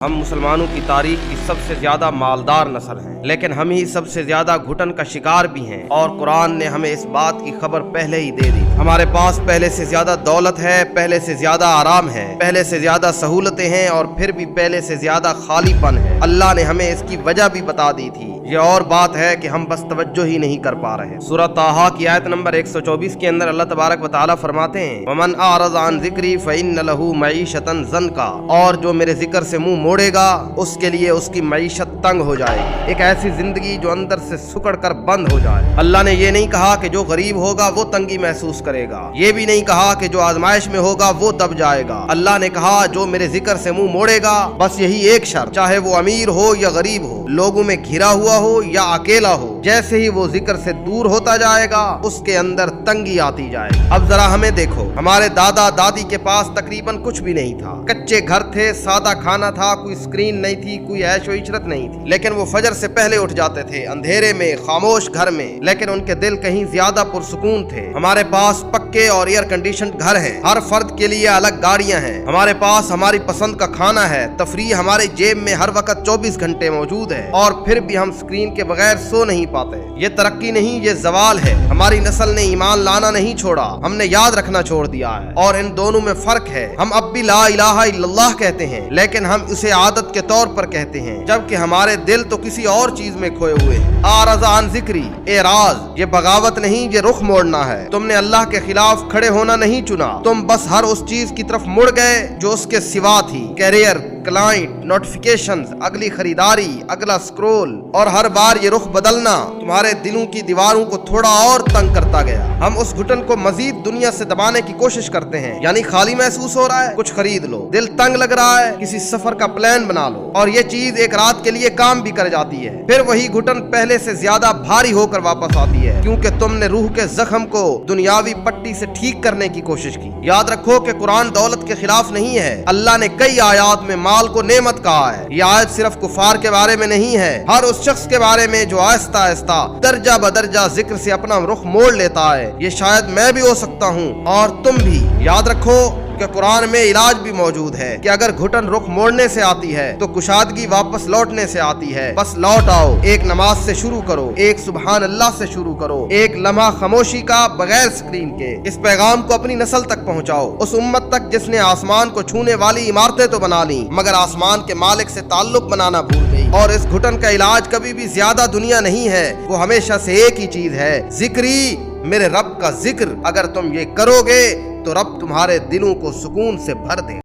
ہم مسلمانوں کی تاریخ کی سب سے زیادہ مالدار نسل ہیں، لیکن ہم ہی سب سے زیادہ گھٹن کا شکار بھی ہیں، اور قرآن نے ہمیں اس بات کی خبر پہلے ہی دے دی۔ ہمارے پاس پہلے سے زیادہ دولت ہے، پہلے سے زیادہ آرام ہے، پہلے سے زیادہ سہولتیں ہیں، اور پھر بھی پہلے سے زیادہ خالی پن ہے۔ اللہ نے ہمیں اس کی وجہ بھی بتا دی تھی، یہ اور بات ہے کہ ہم بس توجہ ہی نہیں کر پا رہے۔ سورہ طٰہٰ کی آیت نمبر 124 کے اندر اللہ تبارک و تعالیٰ فرماتے ہیں، وَمَنْ أَعْرَضَ عَنْ ذِكْرِي فَإِنَّ لَهُ مَعِيشَةً ضَنْكًا، اور جو میرے ذکر سے منہ موڑے گا اس کے لیے اس کی معیشت تنگ ہو جائے گی، ایک ایسی زندگی جو اندر سے سکڑ کر بند ہو جائے۔ اللہ نے یہ نہیں کہا کہ جو غریب ہوگا وہ تنگی محسوس کرے گا، یہ بھی نہیں کہا کہ جو آزمائش میں ہوگا وہ دب جائے گا۔ اللہ نے کہا جو میرے ذکر سے منہ موڑے گا، بس یہی ایک شرط، چاہے وہ امیر ہو یا غریب ہو، لوگوں میں گھرا ہوا ہو یا اکیلا ہو، جیسے ہی وہ ذکر سے دور ہوتا جائے گا اس کے اندر تنگی آتی جائے گی۔ اب ذرا ہمیں دیکھو، ہمارے دادا دادی کے پاس تقریباً کچھ بھی نہیں تھا، کچے گھر تھے، سادہ کھانا تھا، کوئی اسکرین نہیں تھی، کوئی عیش و عشرت نہیں تھی، لیکن وہ فجر سے پہلے اٹھ جاتے تھے، اندھیرے میں، خاموش گھر میں، لیکن ان کے دل کہیں زیادہ پرسکون تھے۔ ہمارے پاس پکے اور ایئر کنڈیشنڈ گھر ہیں، ہر فرد کے لیے الگ گاڑیاں ہیں، ہمارے پاس ہماری پسند کا کھانا ہے، تفریح ہمارے جیب میں ہر وقت 24 گھنٹے موجود ہے، اور پھر بھی ہم اسکرین کے بغیر سو نہیں پاتے۔ یہ ترقی نہیں، یہ زوال ہے۔ ہماری نسل نے ایمان لانا نہیں چھوڑا، ہم نے یاد رکھنا چھوڑ دیا ہے، اور ان دونوں میں فرق ہے۔ ہم اب بھی لا الہ الا اللہ کہتے ہیں، لیکن ہم اسے عادت کے طور پر کہتے ہیں، جبکہ ہمارے دل تو کسی اور چیز میں کھوئے ہوئے ہیں۔ اعرض عن ذکری، اعراض، یہ بغاوت نہیں، یہ رخ موڑنا ہے۔ تم نے اللہ کے خلاف کھڑے ہونا نہیں چنا، تم بس ہر اس چیز کی طرف مڑ گئے جو اس کے سوا تھی، کیریئر، کلائنٹ، نوٹیفیکیشنز، اگلی خریداری، اگلا سکرول، اور ہر بار یہ رخ بدلنا تمہارے دلوں کی دیواروں کو تھوڑا اور تنگ کرتا گیا۔ ہم اس گھٹن کو مزید دنیا سے دبانے کی کوشش کرتے ہیں، یعنی خالی محسوس ہو رہا ہے، کچھ خرید لو، دل تنگ لگ رہا ہے، کسی سفر کا پلان بنا لو، اور یہ چیز ایک رات کے لیے کام بھی کر جاتی ہے، پھر وہی گھٹن پہلے سے زیادہ بھاری ہو کر واپس آتی ہے، کیونکہ تم نے روح کے زخم کو دنیاوی پٹی سے ٹھیک کرنے کی کوشش کی۔ یاد رکھو کہ قرآن دولت کے خلاف نہیں ہے، اللہ نے کئی آیات میں مال کو نعمت کہا ہے۔ یہ آیت صرف کفار کے بارے میں نہیں ہے، ہر اس شخص کے بارے میں جو آہستہ آہستہ درجہ بدرجہ ذکر سے اپنا رخ موڑ لیتا ہے۔ یہ شاید میں بھی ہو سکتا ہوں اور تم بھی۔ یاد رکھو کہ قرآن میں علاج بھی موجود ہے کہ اگر گھٹن رخ موڑنے سے آتی ہے تو کشادگی واپس لوٹنے سے آتی ہے۔ بس لوٹ آؤ، ایک نماز سے شروع کرو، ایک سبحان اللہ سے شروع کرو، ایک لمحہ خاموشی کا بغیر سکرین کے۔ اس پیغام کو اپنی نسل تک پہنچاؤ، اس امت تک جس نے آسمان کو چھونے والی عمارتیں تو بنا لی مگر آسمان کے مالک سے تعلق بنانا بھول گئی۔ اور اس گھٹن کا علاج کبھی بھی زیادہ دنیا نہیں ہے، وہ ہمیشہ سے ایک ہی چیز ہے، ذکری، میرے رب کا ذکر۔ اگر تم یہ کرو گے تو رب تمہارے دلوں کو سکون سے بھر دے۔